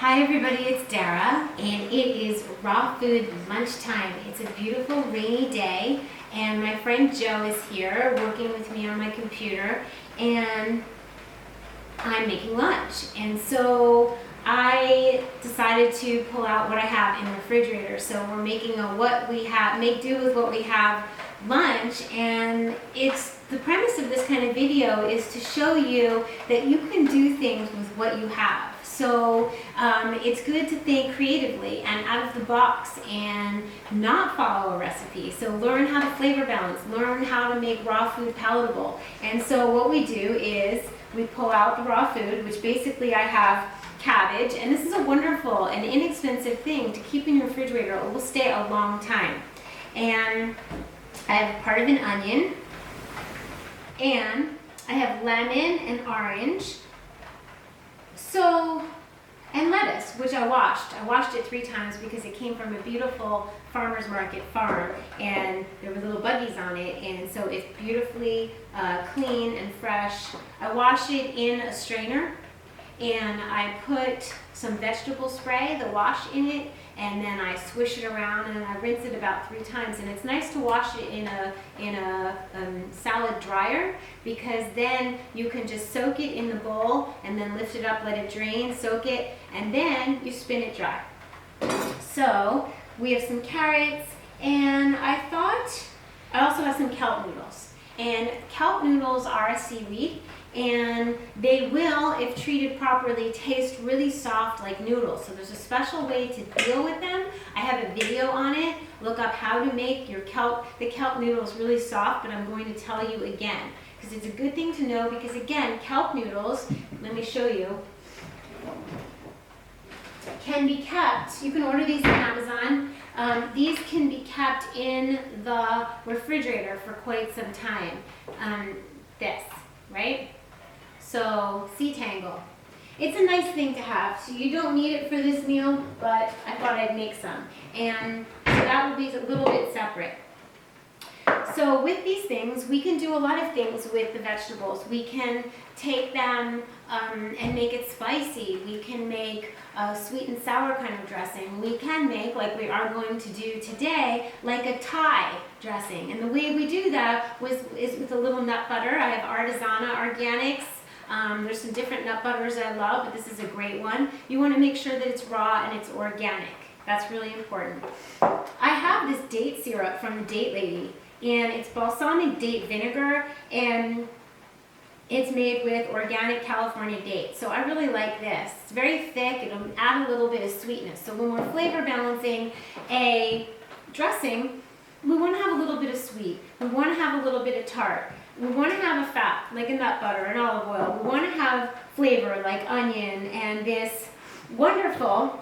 Hi everybody, it's Dara, and it is raw food lunchtime. It's a beautiful rainy day, and my friend Joe is here working with me on my computer, and I'm making lunch. And so I decided to pull out what I have in the refrigerator. So we're making a make do with what we have lunch, and the premise of this kind of video is to show you that you can do things with what you have. So it's good to think creatively and out of the box and not follow a recipe. So learn how to flavor balance, learn how to make raw food palatable. And so what we do is we pull out the raw food, which basically I have cabbage, and this is a wonderful and inexpensive thing to keep in your refrigerator. It will stay a long time. And I have part of an onion, and I have lemon and orange. And lettuce, which I washed. I washed it 3 times because it came from a beautiful farmer's market farm, and there were little buggies on it, and so it's beautifully clean and fresh. I wash it in a strainer, and I put some vegetable spray, the wash, in it, and then I swish it around, and I rinse it about 3 times. And it's nice to wash it in a salad dryer, because then you can just soak it in the bowl and then lift it up, let it drain, soak it, and then you spin it dry. So we have some carrots, and I also have some kelp noodles. And kelp noodles are a seaweed, and they will, if treated properly, taste really soft like noodles. So there's a special way to deal with them. I have a video on it. Look up how to make the kelp noodles really soft, but I'm going to tell you again, because it's a good thing to know, because again, kelp noodles, let me show you, can be kept, you can order these on Amazon. These can be kept in the refrigerator for quite some time. Right? So, sea tangle. It's a nice thing to have. So you don't need it for this meal, but I thought I'd make some. And so that will be a little bit separate. So with these things, we can do a lot of things with the vegetables. We can take them and make it spicy. We can make a sweet and sour kind of dressing. We can make, like we are going to do today, like a Thai dressing. And the way we do that is with a little nut butter. I have Artisana Organics. There's some different nut butters I love, but this is a great one. You want to make sure that it's raw and it's organic. That's really important. I have this date syrup from the Date Lady, and it's balsamic date vinegar, and it's made with organic California dates. So I really like this. It's very thick. It'll add a little bit of sweetness. So when we're flavor balancing a dressing, we want to have a little bit of sweet. We want to have a little bit of tart. We want to have a fat, like a nut butter and olive oil. We want to have flavor, like onion, and this wonderful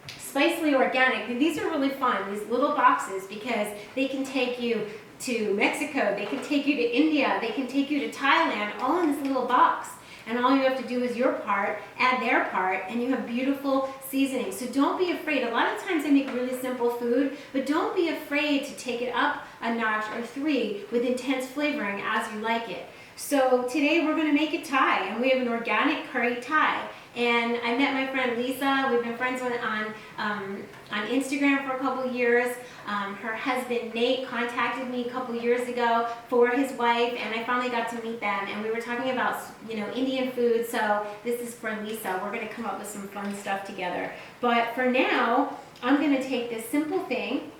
spicely organic. These are really fun, these little boxes, because they can take you to Mexico, they can take you to India, they can take you to Thailand, all in this little box. And all you have to do is your part, add their part, and you have beautiful seasoning. So don't be afraid. A lot of times I make really simple food, but don't be afraid to take it up a notch or 3 with intense flavoring as you like it. So today we're going to make a Thai, and we have an organic curry Thai. And I met my friend Lisa. We've been friends on Instagram for a couple years. Her husband Nate contacted me a couple years ago for his wife, and I finally got to meet them. And we were talking about, Indian food. So this is for Lisa. We're going to come up with some fun stuff together. But for now, I'm going to take this simple thing,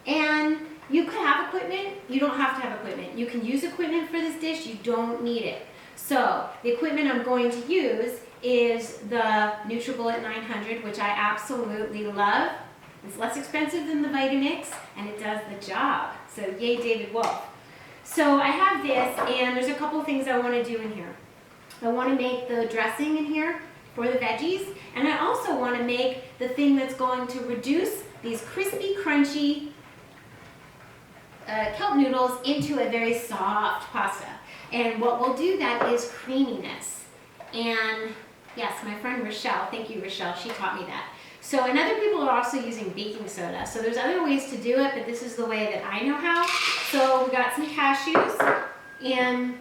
and you could have equipment. You don't have to have equipment. You can use equipment for this dish. You don't need it. So the equipment I'm going to use is the NutriBullet 900, which I absolutely love. It's less expensive than the Vitamix, and it does the job. So yay, David Wolf. So I have this, and there's a couple things I want to do in here. I want to make the dressing in here for the veggies, and I also want to make the thing that's going to reduce these crispy, crunchy kelp noodles into a very soft pasta. And what will do that is creaminess. And yes, my friend Rochelle, thank you Rochelle, she taught me that. So, and other people are also using baking soda. So there's other ways to do it, but this is the way that I know how. So we got some cashews, and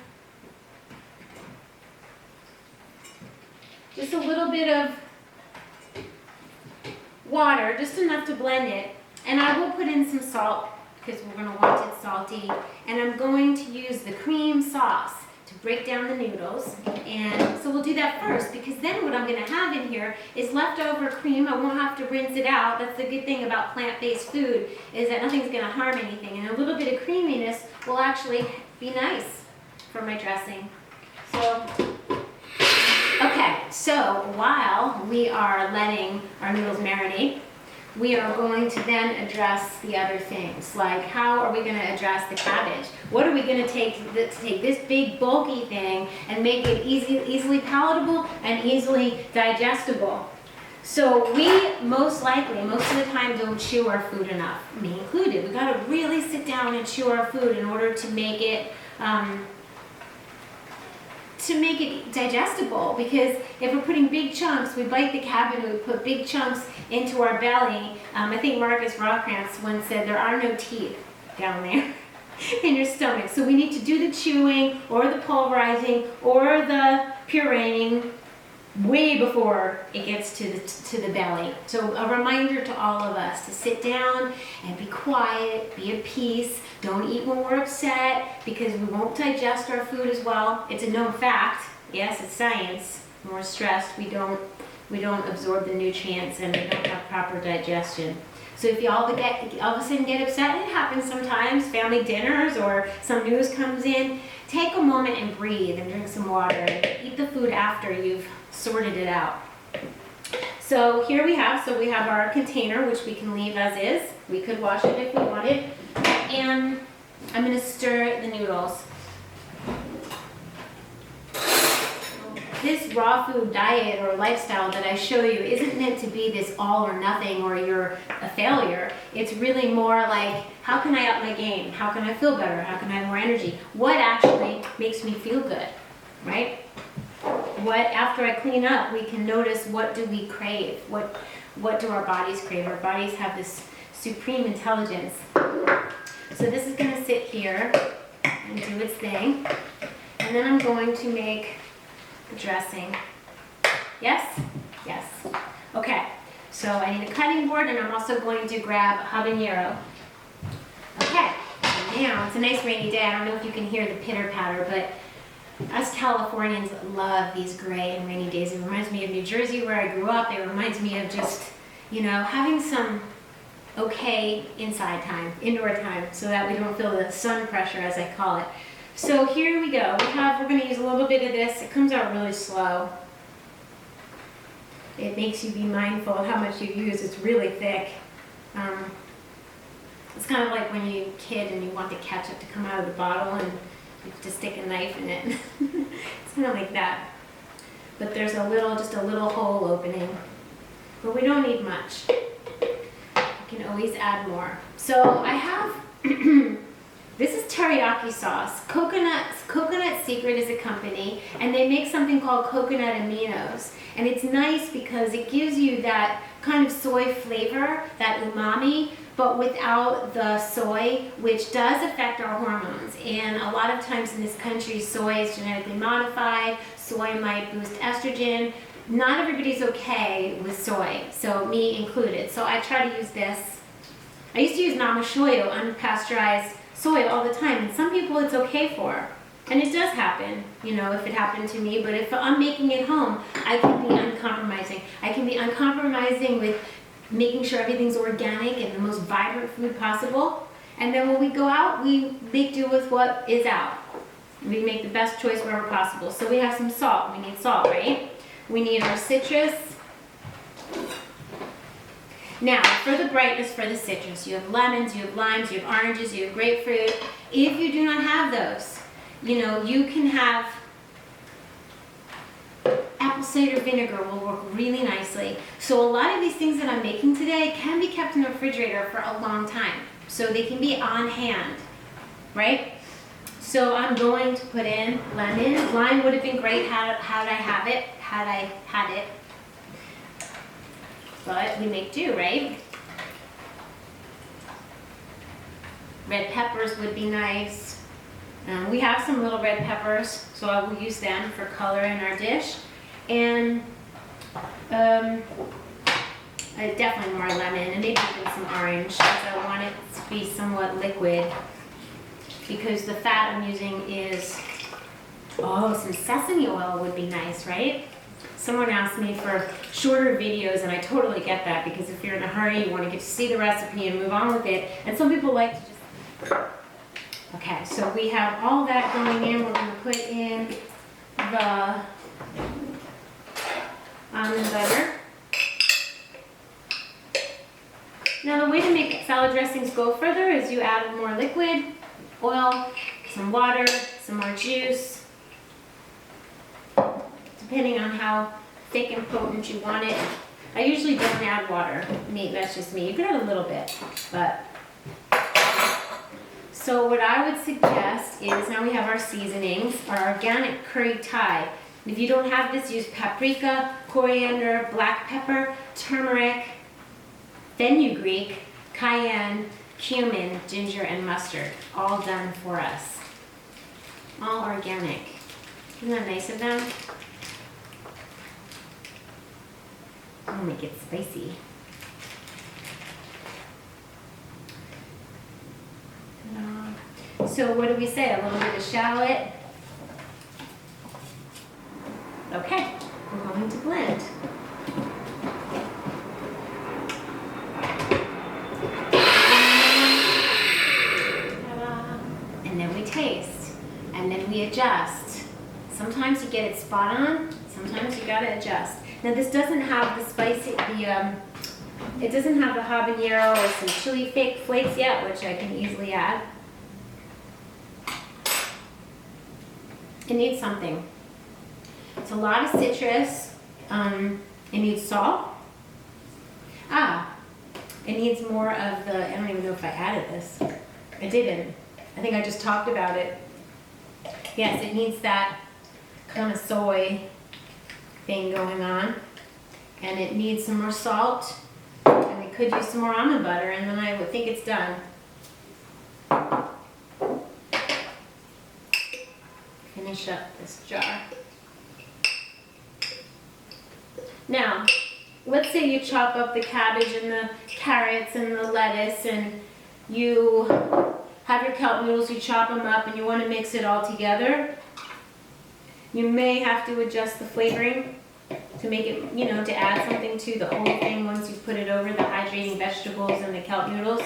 just a little bit of water, just enough to blend it. And I will put in some salt because we're going to want it salty. And I'm going to use the cream sauce to break down the noodles. And so we'll do that first, because then what I'm going to have in here is leftover cream. I won't have to rinse it out. That's the good thing about plant-based food, is that nothing's going to harm anything. And a little bit of creaminess will actually be nice for my dressing. So, okay, so while we are letting our noodles marinate, we are going to then address the other things, like how are we going to address the cabbage? What are we going to take to take this big bulky thing and make it easily palatable and easily digestible? So we most likely, most of the time, don't chew our food enough, me included. We got to really sit down and chew our food in order to make it digestible, because if we're putting big chunks, we bite the cabbage and we put big chunks into our belly. I think Marcus Rockrantz once said there are no teeth down there in your stomach. So we need to do the chewing or the pulverizing or the pureeing way before it gets to the belly. So a reminder to all of us to sit down and be quiet, be at peace. Don't eat when we're upset, because we won't digest our food as well. It's a known fact. Yes, it's science. When we're stressed, we don't absorb the nutrients and we don't have proper digestion. So if you all of a sudden get upset, it happens sometimes, family dinners or some news comes in, take a moment and breathe and drink some water and eat the food after you've sorted it out. So here we have our container, which we can leave as is. We could wash it if we wanted. And I'm going to stir the noodles. This raw food diet or lifestyle that I show you isn't meant to be this all or nothing or you're a failure. It's really more like, how can I up my game? How can I feel better? How can I have more energy? What actually makes me feel good, right? What, after I clean up, we can notice, what do we crave? What do our bodies crave? Our bodies have this supreme intelligence. So this is going to sit here and do its thing. And then I'm going to make the dressing. Yes? Yes. Okay. So I need a cutting board, and I'm also going to grab a habanero. Okay. Now, it's a nice rainy day. I don't know if you can hear the pitter-patter, but us Californians love these gray and rainy days. It reminds me of New Jersey, where I grew up. It reminds me of just, having some okay inside time, indoor time, so that we don't feel the sun pressure, as I call it. So here we go. We're going to use a little bit of this. It comes out really slow. It makes you be mindful of how much you use. It's really thick. It's kind of like when you're a kid and you want the ketchup to come out of the bottle and you have to stick a knife in it. It's kind of like that. But there's just a little hole opening. But we don't need much. You can always add more. So I have, this is teriyaki sauce. Coconut Secret is a company, and they make something called coconut aminos. And it's nice because it gives you that kind of soy flavor, that umami, but without the soy, which does affect our hormones. And a lot of times in this country, soy is genetically modified. Soy might boost estrogen. Not everybody's okay with soy, so me included. So I try to use this. I used to use namashoyo, unpasteurized soy, all the time, and some people it's okay for. And it does happen, if it happened to me, but if I'm making it home, I can be uncompromising. I can be uncompromising with making sure everything's organic and the most vibrant food possible. And then when we go out, we make do with what is out. We make the best choice wherever possible. So we have some salt. We need salt, right? We need our citrus. Now, for the brightness for the citrus, you have lemons, you have limes, you have oranges, you have grapefruit. If you do not have those, you can have apple cider vinegar will work really nicely. So a lot of these things that I'm making today can be kept in the refrigerator for a long time. So they can be on hand, right? So I'm going to put in lemon. Lime would have been great had I had it. But we make do, right? Red peppers would be nice. We have some little red peppers, so I will use them for color in our dish. And definitely more lemon, and maybe even some orange, because I want it to be somewhat liquid. Because the fat I'm using is, oh, some sesame oil would be nice, right? Someone asked me for shorter videos, and I totally get that, because if you're in a hurry, you want to get to see the recipe and move on with it. And some people like to just... Okay, so we have all that going in. We're going to put in the almond butter. Now the way to make salad dressings go further is you add more liquid, oil, some water, some more juice, depending on how thick and potent you want it. I usually don't add water. That's just me. You can add a little bit, but... So what I would suggest is, now we have our seasonings, our organic curry Thai. If you don't have this, use paprika, coriander, black pepper, turmeric, fenugreek, cayenne, cumin, ginger, and mustard. All done for us. All organic. Isn't that nice of them? I'll make it spicy. So what do we say? A little bit of shallot. Okay, we're going to blend. And then we taste. And then we adjust. Sometimes you get it spot on, sometimes you gotta adjust. Now this doesn't have the spicy, it doesn't have the habanero or some chili flakes yet, which I can easily add. It needs something. It's a lot of citrus. It needs salt. It needs more of the, I don't even know if I added this. I didn't. I think I just talked about it. Yes, it needs that kind of soy thing going on. And it needs some more salt. And we could use some more almond butter, and then I would think it's done. Finish up this jar. Now, let's say you chop up the cabbage and the carrots and the lettuce, and you have your kelp noodles, you chop them up, and you want to mix it all together. You may have to adjust the flavoring to make it, to add something to the whole thing once you put it over the hydrating vegetables and the kelp noodles.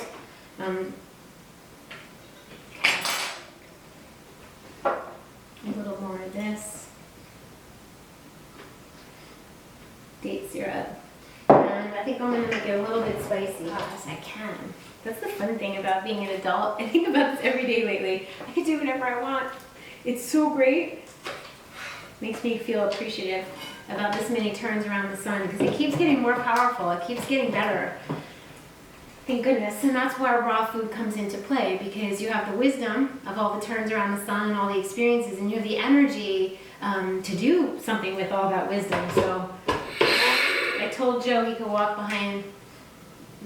A little more of this. Date syrup. And I think I'm going to make it a little bit spicy as I can. That's the fun thing about being an adult. I think about this every day lately. I can do whatever I want. It's so great. Makes me feel appreciative about this many turns around the sun, because it keeps getting more powerful. It keeps getting better. Thank goodness. And that's where raw food comes into play, because you have the wisdom of all the turns around the sun and all the experiences, and you have the energy to do something with all that wisdom. So I told Joe he could walk behind.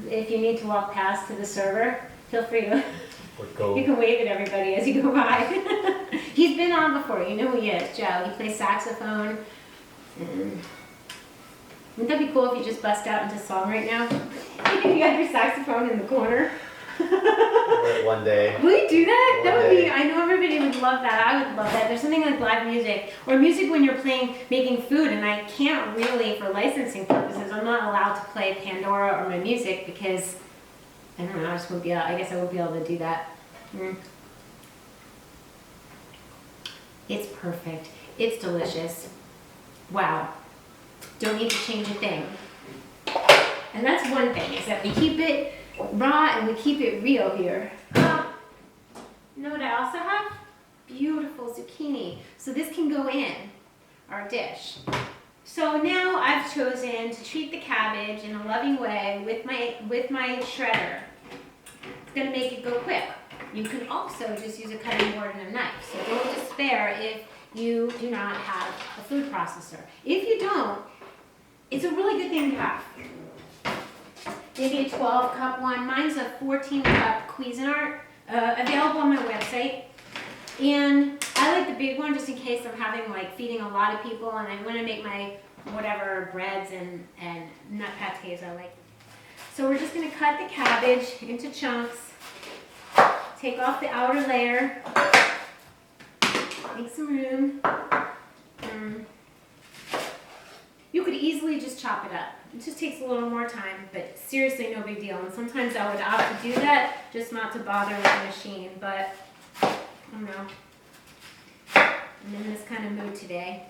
If you need to walk past to the server, feel free to. You can wave at everybody as you go by. He's been on before. You know who he is, Joe. He plays saxophone. And wouldn't that be cool if you just bust out into song right now? If you had your saxophone in the corner. One day. Will you do that? That would be, I know everybody would love that. I would love that. There's something like live music, or music when you're making food, and I can't really, for licensing purposes, I'm not allowed to play Pandora or my music because, I don't know, I just won't be able, I guess I won't be able to do that. It's perfect. It's delicious. Wow. Don't need to change a thing. And that's one thing, is that we keep it raw and we keep it real here. You know what I also have? Beautiful zucchini. So this can go in our dish. So now I've chosen to treat the cabbage in a loving way with my shredder. It's going to make it go quick. You can also just use a cutting board and a knife. So don't despair if you do not have a food processor. If you don't, it's a really good thing to have. Maybe a 12-cup one. Mine's a 14-cup Cuisinart, available on my website. And I like the big one just in case I'm feeding a lot of people and I want to make my whatever breads and nut pâtés. I like So we're just gonna cut the cabbage into chunks, take off the outer layer, make some room. You could easily just chop it up. It just takes a little more time, but seriously, no big deal. And sometimes I would opt to do that, just not to bother with the machine, but I don't know. I'm in this kind of mood today.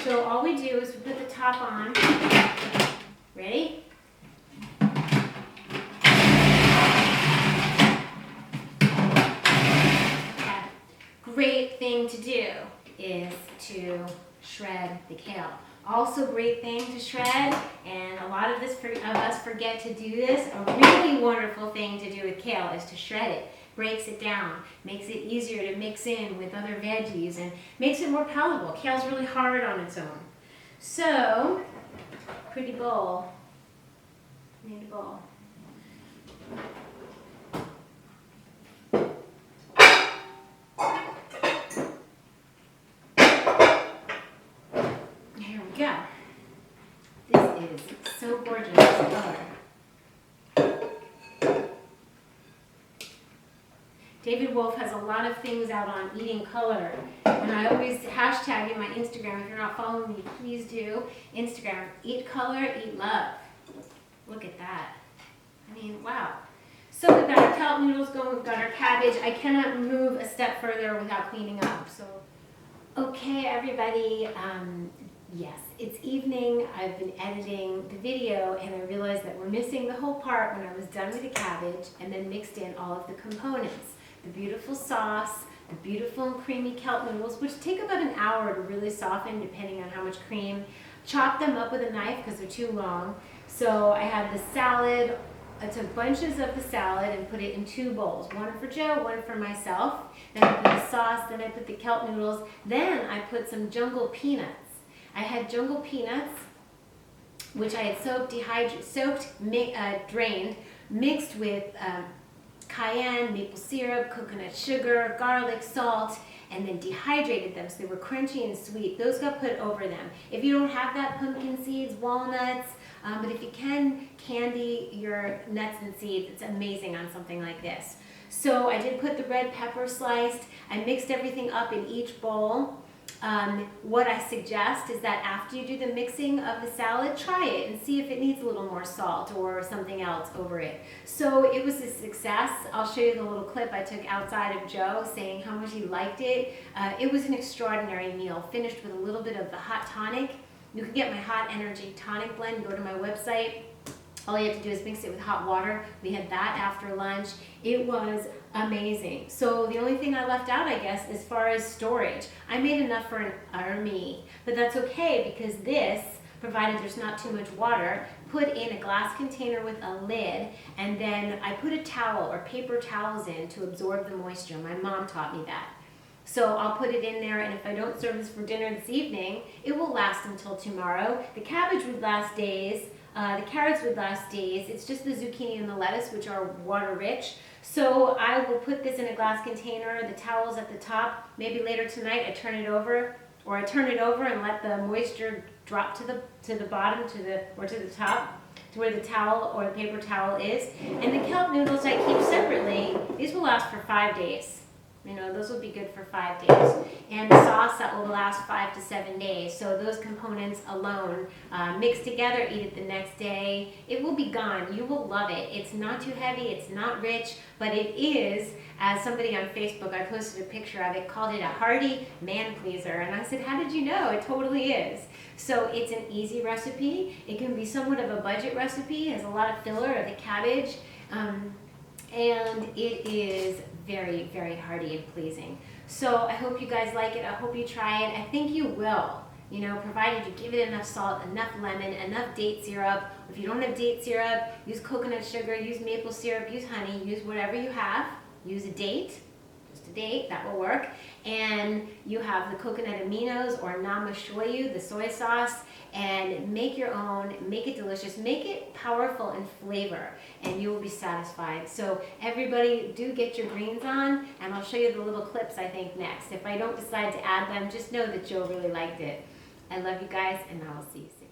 So all we do is we put the top on. Ready? Okay. Great thing to do is to shred the kale. Also great thing to shred, and a lot of us forget to do this. A really wonderful thing to do with kale is to shred it. Breaks it down, makes it easier to mix in with other veggies, and makes it more palatable. Kale's really hard on its own. So, pretty bowl. Need a bowl. Here we go. This is so gorgeous color. David Wolf has a lot of things out on eating color, and I always hashtag in my Instagram. If you're not following me, please do. Instagram, eat color, eat love. Look at that. I mean, wow. So we've got our kelp noodles going, we've got our cabbage. I cannot move a step further without cleaning up. So, okay, everybody. Yes, it's evening. I've been editing the video, and I realized that we're missing the whole part when I was done with the cabbage and then mixed in all of the components. The beautiful sauce, the beautiful and creamy kelp noodles, which take about an hour to really soften depending on how much cream. Chop them up with a knife because they're too long. So I had the salad. I took bunches of the salad and put it in 2 bowls. One for Joe, one for myself. Then I put the sauce, then I put the kelp noodles. Then I put some jungle peanuts. I had jungle peanuts, which I had drained, mixed with cayenne, maple syrup, coconut sugar, garlic, salt, and then dehydrated them so they were crunchy and sweet. Those got put over them. If you don't have that, pumpkin seeds, walnuts, but if you can candy your nuts and seeds, it's amazing on something like this. So I did put the red pepper sliced. I mixed everything up in each bowl. What I suggest is that after you do the mixing of the salad, try it and see if it needs a little more salt or something else over it. So it was a success. I'll show you the little clip I took outside of Joe saying how much he liked it. It was an extraordinary meal, finished with a little bit of the hot tonic. You can get my hot energy tonic blend. Go to my website. All you have to do is mix it with hot water. We had that after lunch. It was amazing. So the only thing I left out, I guess, as far as storage, I made enough for an army, but that's okay because this, provided there's not too much water, put in a glass container with a lid, and then I put a towel or paper towels in to absorb the moisture. My mom taught me that. So I'll put it in there, and if I don't serve this for dinner this evening, it will last until tomorrow. The cabbage would last days. The carrots would last days. It's just the zucchini and the lettuce, which are water rich. So I will put this in a glass container, the towels at the top. Maybe later tonight I turn it over, or I turn it over and let the moisture drop to the bottom, or to the top, to where the towel or the paper towel is. And the kelp noodles I keep separately. These will last for 5 days. You know, those will be good for 5 days. And the sauce, that will last 5 to 7 days. So those components alone, mixed together, eat it the next day. It will be gone. You will love it. It's not too heavy. It's not rich. But it is, as somebody on Facebook, I posted a picture of it, called it a hearty man pleaser. And I said, how did you know? It totally is. So it's an easy recipe. It can be somewhat of a budget recipe. It has a lot of filler of the cabbage. And it is very, very hearty and pleasing. So I hope you guys like it. I hope you try it. I think you will, you know, provided you give it enough salt, enough lemon, enough date syrup. If you don't have date syrup, use coconut sugar, use maple syrup, use honey, use whatever you have. Use a date, just a date, that will work. And you have the coconut aminos or nama shoyu, the soy sauce, and make your own, make it delicious, make it powerful in flavor, and you will be satisfied. So everybody do get your greens on, and I'll show you the little clips I think next. If I don't decide to add them, just know that Joe really liked it. I love you guys, and I will see you soon.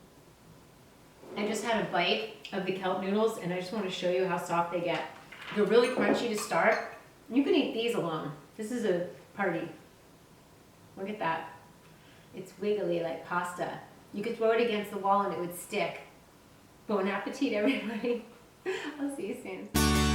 I just had a bite of the kelp noodles and I just want to show you how soft they get. They're really crunchy to start. You can eat these alone. This is a party. Look at that. It's wiggly like pasta. You could throw it against the wall and it would stick. Bon appetit, everybody. I'll see you soon.